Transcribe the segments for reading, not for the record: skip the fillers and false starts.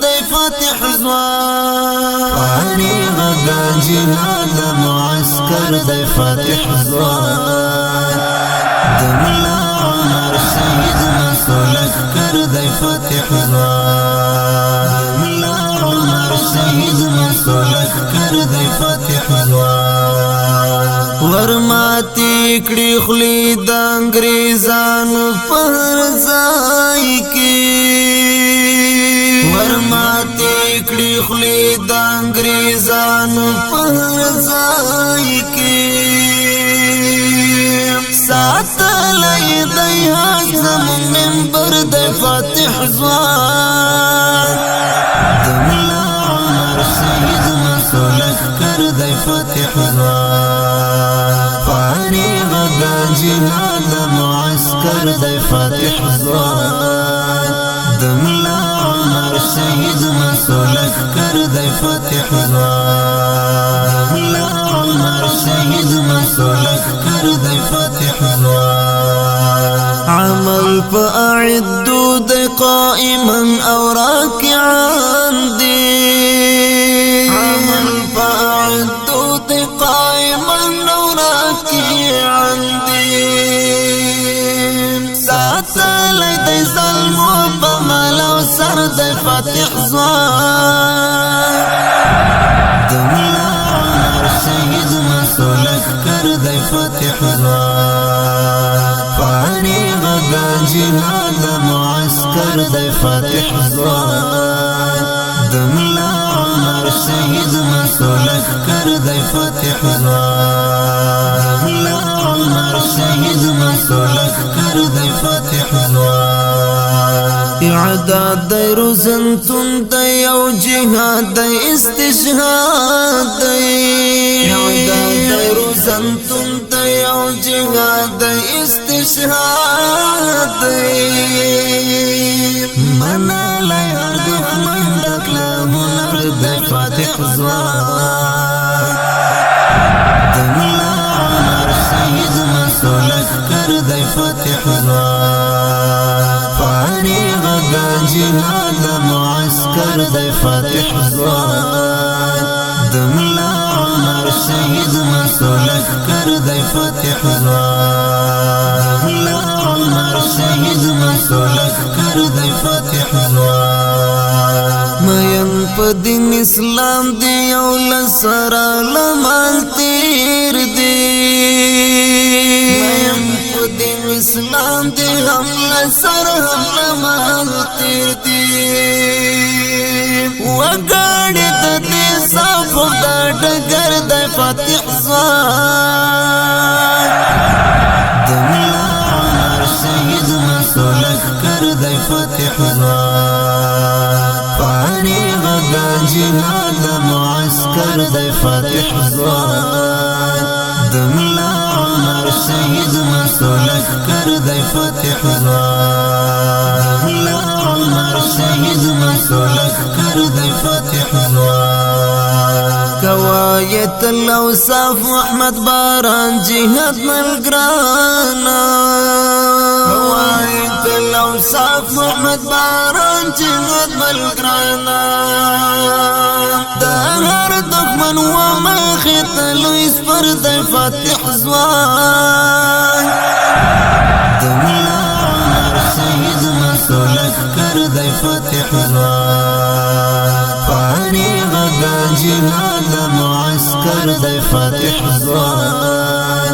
دی فتح ځوان فارغ د جهاد معسكر دی فتح ځوان د ملا عمر شهید مسلک کر دی فتح ځوان ملا عمر شهید مسلک کر دی فتح ځوان ورماتی کړي خلی د انګريزانو پر ځای کې ورماتی کړي خلی د انګريزانو پر ځای کې ساتلای دی اعظم منبر د فتح ځوان د ملا عمر شهید مسلک کر دی فتح ځوان فارغ د جهاد معسكر دی فتح ځوان د ملا عمر شهید مسلک کر دی فتح ځوان ملا عمر شهید مسلک کر دی فتح ځوان عمل فاعدو دی قائما او راكعا دی عمل فاعدو دی قائما او راكعا دی ساتلی دی ظلم و بمال و سر دی فتح ځوان د ملا عمر شهید مسلک کر دی فتح ځوان فارغ د جهاد معسكر دی فتح ځوان د ملا عمر شهید مسلک کر دی فتح ځوان ملا عمر شهید مسلک کر دی فتح ځوان اعداد دی روزنتون دی او جهاد دی استشهاد دی اعداد دی روزنتون دی او جهاد دی استشهاد دی منالی هر دخمن دکلا هنر دی فتح ځوان د ملا عمر شهید مسلک کر دی فتح ځوان فارغ د جهاد معسكر دی فتح ځوان د ملا عمر شهید مسلک کر دی فتح ځوان ملا عمر شهید مسلک کر دی فتح ځوان مین په دین اسلام دی او لسرا لمال تیر دی مین په دین اسلام دی هم لسرا لمال تیر دی وګاړي د دې صف د ډګر د فتح ځوان د ملا عمر شهید مسلک کر دی فتح ځوان فارغ د جهاد معسكر دی فتح ځوان د ملا عمر شهید مسلک کر دی فتح ځوان ملا عمر شهید مسلک کر دی فتح ځوان کوایت الاوصاف محمد باران جهاد ملګرانا کوایت الاوصاف محمد باران جهاد ملګرانا د هر دښمن و مخې ته لوی سپر دی فتح ځوان د ملا عمر شهید مسلک کر دی فتح ځوان فارغ د جهاد معسكر دی فتح ځوان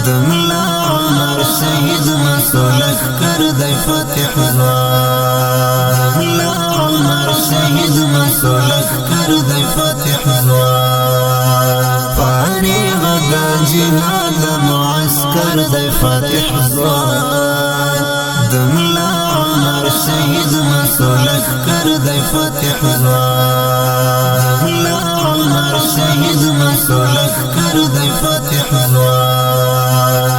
د ملا عمر شهید مسلک کر دی فتح ځوان ملا عمر شهید مسلک کر دی فتح ځوان فارغ د جهاد معسكر دی فتح ځوان د ملا عمر شهید مسلک کر دی فتح ځوان ملا عمر شهید مسلک کر دی فتح ځوان